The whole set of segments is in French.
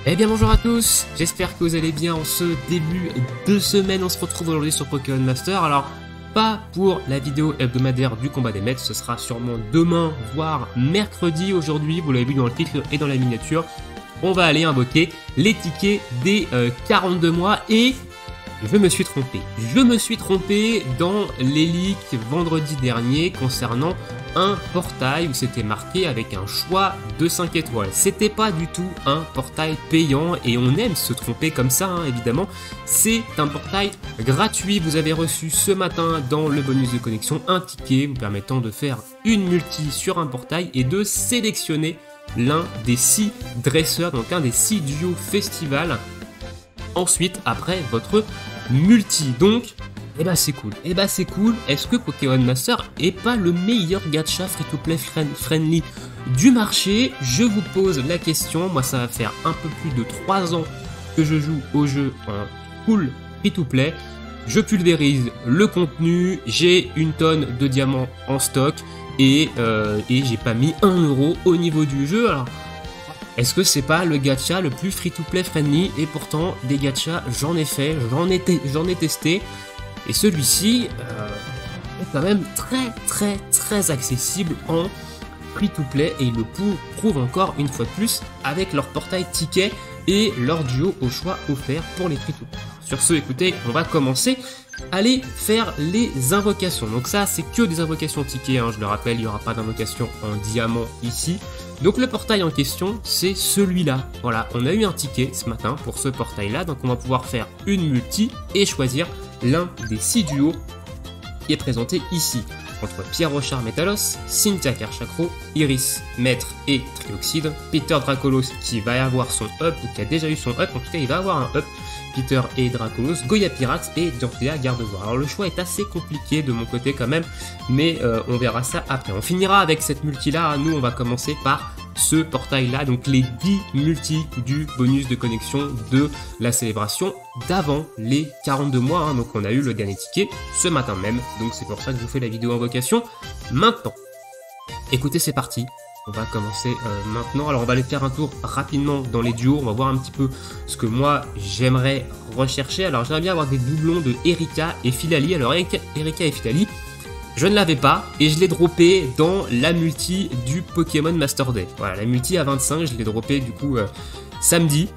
Eh bien bonjour à tous, j'espère que vous allez bien en ce début de semaine. On se retrouve aujourd'hui sur Pokémon Master. Alors pas pour la vidéo hebdomadaire du combat des maîtres, ce sera sûrement demain voire mercredi. Aujourd'hui, vous l'avez vu dans le titre et dans la miniature, on va aller invoquer les tickets des 42 mois et je me suis trompé. Je me suis trompé dans les leaks vendredi dernier concernant un portail où c'était marqué avec un choix de 5 étoiles. C'était pas du tout un portail payant et on aime se tromper comme ça, hein, évidemment. C'est un portail gratuit. Vous avez reçu ce matin dans le bonus de connexion un ticket vous permettant de faire une multi sur un portail et de sélectionner l'un des 6 dresseurs, donc un des 6 duos festival. Ensuite, après votre multi. Donc, eh ben c'est cool. Eh ben c'est cool. Est-ce que Pokémon Master est pas le meilleur gacha free-to-play friendly du marché? Je vous pose la question. Moi, ça va faire un peu plus de 3 ans que je joue au jeu en full free-to-play. Je pulvérise le contenu. J'ai une tonne de diamants en stock et j'ai pas mis 1 euro au niveau du jeu. Alors, est-ce que c'est pas le gacha le plus free-to-play friendly? Et pourtant, des gachas, j'en ai fait, j'en ai testé. Et celui-ci est quand même très accessible en free-to-play. Et il le prouve encore une fois de plus avec leur portail ticket et leur duo au choix offert pour les free-to-play. Sur ce, écoutez, on va commencer. Allez faire les invocations. Donc ça, c'est que des invocations tickets, hein, je le rappelle, il n'y aura pas d'invocation en diamant ici. Donc le portail en question, c'est celui-là. Voilà, on a eu un ticket ce matin pour ce portail-là, donc on va pouvoir faire une multi et choisir l'un des 6 duos qui est présenté ici. Entre Pierre Rochard Métalos, Cynthia Karchakro, Iris, Maître et Trioxide, Peter Dracolos qui va avoir son up, ou qui a déjà eu son up, en tout cas il va avoir un up, Peter et Dracolos, Goya Pirax et Dorothea Gardevoir. Alors le choix est assez compliqué de mon côté quand même, mais on verra ça après. On finira avec cette multi là, nous on va commencer par ce portail là, donc les 10 multis du bonus de connexion de la célébration d'avant les 42 mois, hein. Donc on a eu le dernier ticket ce matin même, donc c'est pour ça que je vous fais la vidéo invocation maintenant. Écoutez, c'est parti. On va commencer maintenant. Alors on va aller faire un tour rapidement dans les duos. On va voir un petit peu ce que moi j'aimerais rechercher. Alors j'aimerais bien avoir des doublons de Erika et Philali. Alors Erika et Philali, je ne l'avais pas et je l'ai droppé dans la multi du Pokémon Master Day. Voilà, la multi à 25, je l'ai droppé du coup samedi.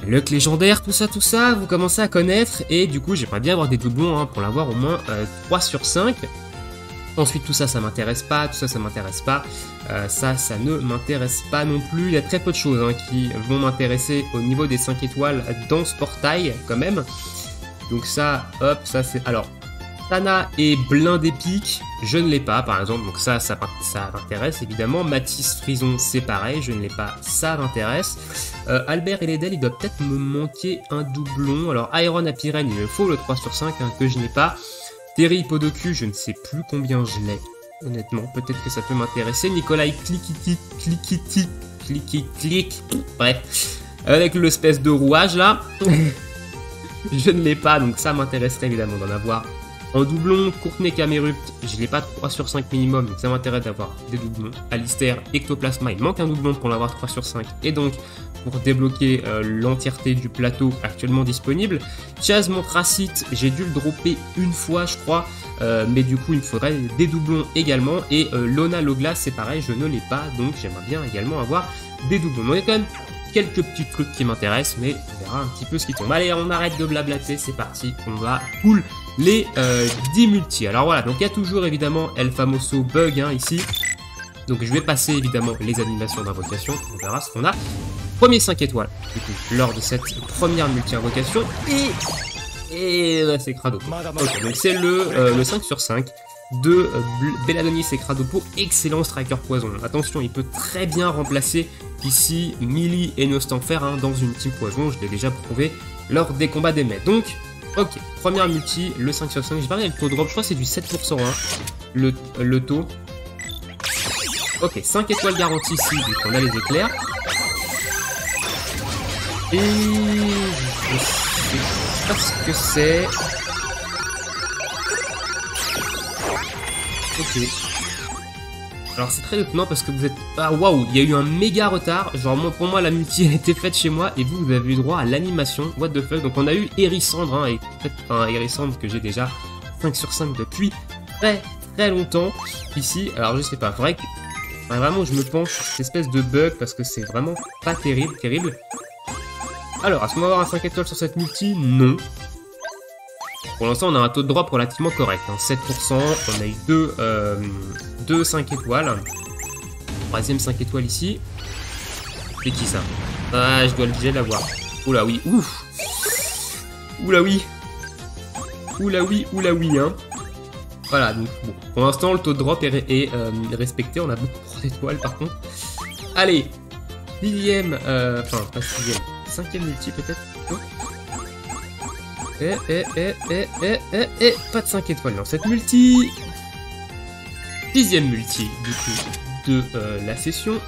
Luck légendaire, tout ça, vous commencez à connaître. Et du coup j'aimerais bien avoir des doublons, hein, pour l'avoir au moins 3 sur 5. Ensuite tout ça, ça m'intéresse pas, ça ne m'intéresse pas non plus. Il y a très peu de choses, hein, qui vont m'intéresser au niveau des 5 étoiles dans ce portail quand même. Donc ça, hop, ça c'est... Alors, Tana et Blindé Pique, je ne l'ai pas par exemple, donc ça m'intéresse évidemment. Matisse Frison, c'est pareil, je ne l'ai pas, ça m'intéresse. Albert et Ledel, il doit peut-être me manquer un doublon. Alors Iron Apirène, il me faut le 3 sur 5, hein, que je n'ai pas. Terry Podoku, je ne sais plus combien je l'ai, honnêtement, peut-être que ça peut m'intéresser. Nikolai Click, bref, avec l'espèce de rouage là, je ne l'ai pas, donc ça m'intéresserait évidemment d'en avoir en doublon. Courtenay Camerupt, je l'ai pas 3 sur 5 minimum, donc ça m'intéresse d'avoir des doublons. Alistair Ectoplasma, il manque un doublon pour l'avoir 3 sur 5, et donc pour débloquer l'entièreté du plateau actuellement disponible. Chaz Montracite, j'ai dû le dropper une fois je crois, mais du coup il me faudrait des doublons également. Et Lona Loglas, c'est pareil, je ne l'ai pas, donc j'aimerais bien également avoir des doublons. Donc il y a quand même quelques petits trucs qui m'intéressent, mais on verra un petit peu ce qui tombe. Allez, on arrête de blablater, c'est parti, on va pull les 10 multi. Alors voilà, donc il y a toujours évidemment El Famoso Bug, hein, ici. Donc je vais passer évidemment les animations d'invocation, on verra ce qu'on a. Premier 5 étoiles, du coup, lors de cette première multi-invocation, et c'est Crado. Ok, donc c'est le 5 sur 5 de Belladonis et Crado pour excellent striker poison. Attention, il peut très bien remplacer ici Millie et Nostanfer, hein, dans une team poison, je l'ai déjà prouvé lors des combats des maîtres. Donc, ok, première multi, le 5 sur 5, j'ai parlé avec le taux de drop, je crois que c'est du 7%, hein, le taux. Ok, 5 étoiles garanties ici, vu qu'on a les éclairs. Et je sais pas ce que c'est. Ok. Alors c'est très étonnant parce que vous êtes... Ah waouh, il y a eu un méga retard. Genre pour moi la multi a été faite chez moi et vous avez eu droit à l'animation. What the fuck. Donc on a eu Hérissandre, hein, et Hérissandre que j'ai déjà 5 sur 5 depuis très longtemps ici. Alors je sais pas, vrai que vraiment je me penche sur cette espèce de bug parce que c'est vraiment pas terrible. Alors, est-ce qu'on va avoir un 5 étoiles sur cette multi? Non. Pour l'instant, on a un taux de drop relativement correct. Hein. 7%, on a eu deux 5 étoiles. Troisième 5 étoiles ici. C'est qui ça? Ah, je dois déjà l'avoir. Oula oui, ouf. Oula oui. Oula oui, hein. Voilà, donc bon. Pour l'instant, le taux de drop est respecté. On a beaucoup d'étoiles par contre. Allez. Sixième, enfin, pas sixième. 5e multi peut-être. Pas de 5 étoiles dans cette multi. 6e multi du coup de la session.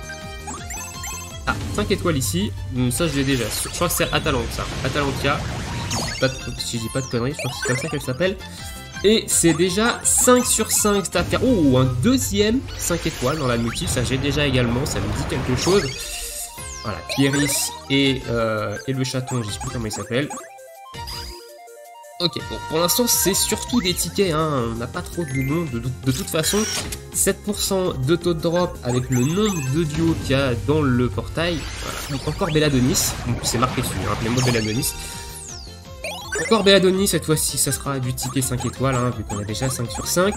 Ah, 5 étoiles ici. Ça je l'ai déjà. Je crois que c'est Atalantia. Si je dis pas de conneries, je crois que c'est comme ça qu'elle s'appelle. Et c'est déjà 5 sur 5 cette affaire. Oh, un deuxième 5 étoiles dans la multi. Ça j'ai déjà également. Ça me dit quelque chose. Voilà, Pieris et le chaton, je sais plus comment il s'appelle. Ok, bon, pour l'instant, c'est surtout des tickets, hein, on n'a pas trop de doublons, de toute façon, 7% de taux de drop avec le nombre de duos qu'il y a dans le portail. Voilà, donc encore Belladonis, donc c'est marqué dessus, hein, appelez-moi Belladonis. Encore Belladonis, cette fois-ci, ça sera du ticket 5 étoiles, hein, vu qu'on a déjà 5 sur 5.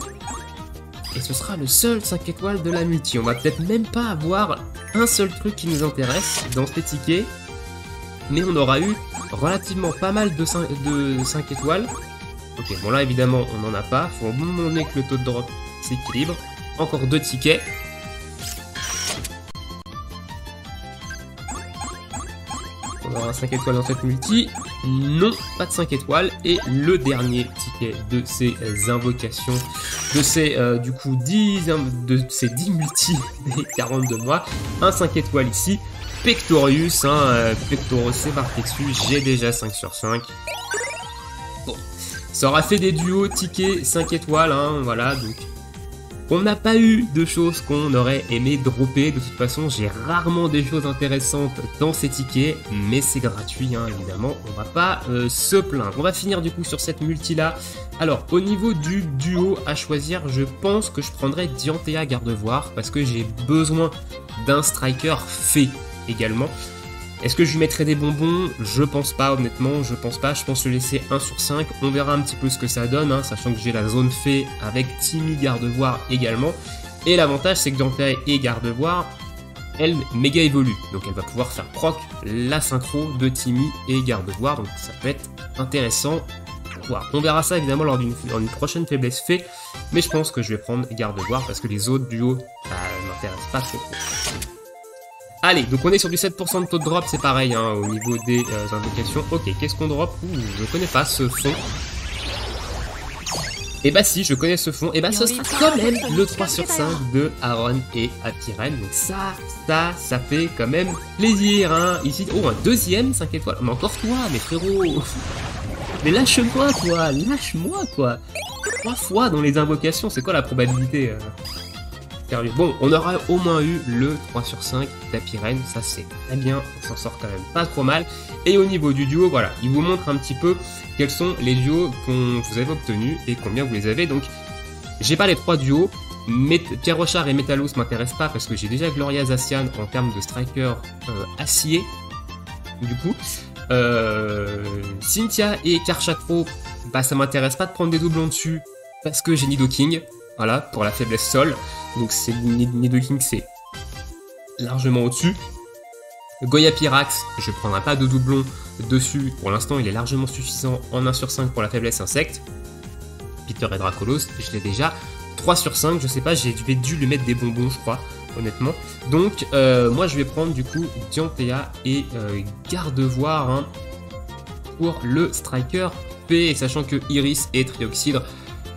Et ce sera le seul 5 étoiles de la multi. On va peut-être même pas avoir un seul truc qui nous intéresse dans ces tickets. Mais on aura eu relativement pas mal de 5 étoiles. Ok, bon là évidemment on n'en a pas. Faut au moment donné que le taux de drop s'équilibre. Encore 2 tickets. On aura un 5 étoiles dans cette multi. Non, pas de 5 étoiles. Et le dernier ticket de ces invocations, de ces du coup 10 multi des 42 mois, un 5 étoiles ici. Pectorius, hein, Pectorus c'est marqué dessus, j'ai déjà 5 sur 5. Bon, ça aura fait des duos tickets 5 étoiles, hein, voilà, donc on n'a pas eu de choses qu'on aurait aimé dropper. De toute façon, j'ai rarement des choses intéressantes dans ces tickets, mais c'est gratuit, hein, évidemment, on va pas se plaindre. On va finir du coup sur cette multi-là. Alors, au niveau du duo à choisir, je pense que je prendrai Dianthea Gardevoir, parce que j'ai besoin d'un striker fait également. Est-ce que je lui mettrai des bonbons? Je pense pas, honnêtement, je pense pas. Je pense le laisser 1 sur 5. On verra un petit peu ce que ça donne, hein, sachant que j'ai la zone fée avec Timmy Gardevoir également. Et l'avantage, c'est que Dianthea et Gardevoir, elle méga évolue. Donc elle va pouvoir faire proc la synchro de Timmy et Gardevoir. Donc ça peut être intéressant. Voilà. On verra ça évidemment lors d'une prochaine faiblesse fée. Mais je pense que je vais prendre Gardevoir parce que les autres duos, ça m'intéresse pas trop. Allez, donc on est sur du 7% de taux de drop, c'est pareil hein, au niveau des invocations. Ok, qu'est-ce qu'on drop? Je connais pas ce fond. Et bah si, je connais ce fond. Et bah ce sera quand même le 3 sur 5 de Aaron et Apiren. Donc ça fait quand même plaisir. Hein. Ici, oh, un deuxième 5 étoiles. Mais encore toi, mes frérots. Mais lâche-moi, toi. Lâche-moi, quoi. 3 fois dans les invocations, c'est quoi la probabilité Bon, on aura au moins eu le 3 sur 5 d'Apiren, ça c'est très bien, on s'en sort quand même pas trop mal. Et au niveau du duo, voilà, il vous montre un petit peu quels sont les duos que vous avez obtenus et combien vous les avez. Donc, j'ai pas les 3 duos, Pierre Rochard et Metalos m'intéressent pas parce que j'ai déjà Gloria Zacian en termes de striker acier. Du coup, Cynthia et Karchatro, bah ça m'intéresse pas de prendre des doublons dessus parce que j'ai Nidoking. Voilà, pour la faiblesse sol. Donc c'est Nidoking, c'est largement au-dessus. Goya Pyrax, je ne prendrai pas de doublon dessus. Pour l'instant, il est largement suffisant en 1 sur 5 pour la faiblesse insecte. Peter et Dracolos, je l'ai déjà. 3 sur 5, je sais pas, j'ai dû lui mettre des bonbons, je crois, honnêtement. Donc, moi, je vais prendre du coup Dianthea et Gardevoir hein, pour le striker P. Sachant que Iris et Trioxydre,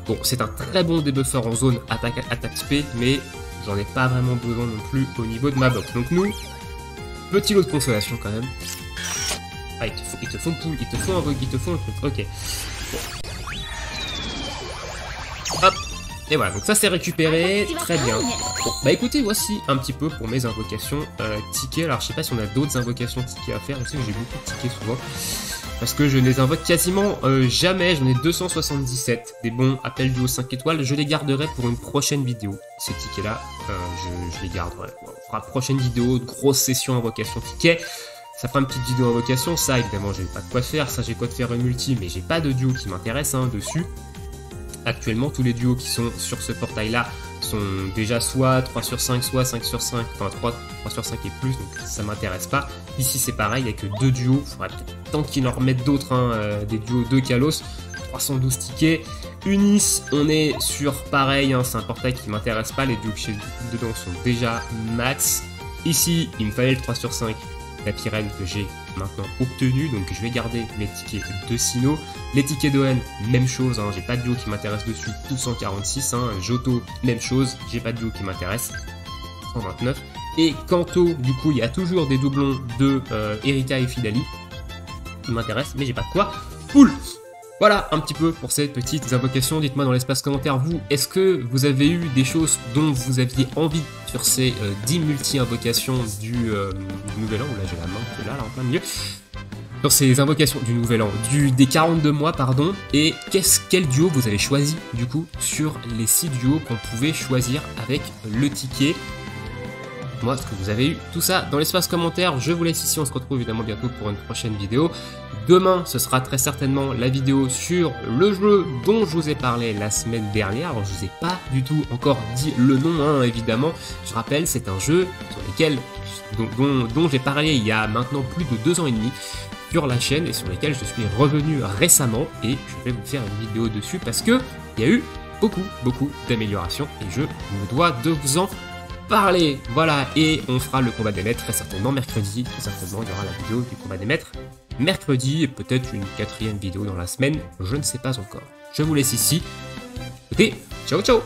bon, c'est un très bon débuffer en zone attaque SP, mais j'en ai pas vraiment besoin non plus au niveau de ma box. Donc nous, petit lot de consolation quand même. Ah, ils te font poule, ils te font un truc, ok. Bon. Hop, Et voilà, donc ça c'est récupéré, très bien. Bon, bah écoutez, voici un petit peu pour mes invocations tickets. Alors je sais pas si on a d'autres invocations tickets à faire, je sais que j'ai beaucoup de tickets souvent. Parce que je ne les invoque quasiment jamais, j'en ai 277. Des bons appels duo 5 étoiles, je les garderai pour une prochaine vidéo. Ces tickets-là, je les garderai. Bon, on fera prochaine vidéo, grosse session invocation tickets. Ça fera une petite vidéo invocation, ça évidemment j'ai pas de quoi faire, ça j'ai quoi de faire un multi, mais j'ai pas de duo qui m'intéresse dessus. Actuellement, tous les duos qui sont sur ce portail-là sont déjà soit 3 sur 5, soit 5 sur 5, enfin 3 sur 5 et plus, donc ça m'intéresse pas. Ici c'est pareil, il n'y a que 2 duos, il faudrait peut-être tant qu'ils en remettent d'autres, des duos de Kalos, 312 tickets. Unis, on est sur pareil, c'est un portail qui m'intéresse pas, les duos que j'ai dedans sont déjà max. Ici, il me fallait le 3 sur 5, la pyrène que j'ai maintenant obtenu, donc je vais garder mes tickets de Sinnoh. Les tickets d'Oen, même chose, j'ai pas de duo qui m'intéresse dessus, tout 146, Johto, même chose, j'ai pas de duo qui m'intéresse, 129. Et Kanto, du coup, il y a toujours des doublons de Erika et Fidali qui m'intéressent, mais j'ai pas de quoi. Cool. Voilà un petit peu pour ces petites invocations. Dites-moi dans l'espace commentaire, vous, est-ce que vous avez eu des choses dont vous aviez envie sur ces 10 multi-invocations du nouvel an, ou là j'ai la main qui est là en plein milieu, sur ces invocations du nouvel an, des 42 mois, pardon, et quel duo vous avez choisi du coup sur les 6 duos qu'on pouvait choisir avec le ticket. Moi, ce que vous avez eu, tout ça dans l'espace commentaire. Je vous laisse ici, on se retrouve évidemment bientôt pour une prochaine vidéo. Demain, ce sera très certainement la vidéo sur le jeu dont je vous ai parlé la semaine dernière. Alors, je vous ai pas du tout encore dit le nom, évidemment. Je rappelle, c'est un jeu dont j'ai parlé il y a maintenant plus de 2 ans et demi sur la chaîne et sur lesquels je suis revenu récemment. Et je vais vous faire une vidéo dessus parce que il y a eu beaucoup d'améliorations et je me dois de vous en parler. Voilà, et on fera le combat des maîtres très certainement mercredi. Très certainement, il y aura la vidéo du combat des maîtres mercredi et peut-être une 4e vidéo dans la semaine. Je ne sais pas encore. Je vous laisse ici. Écoutez, ciao ciao.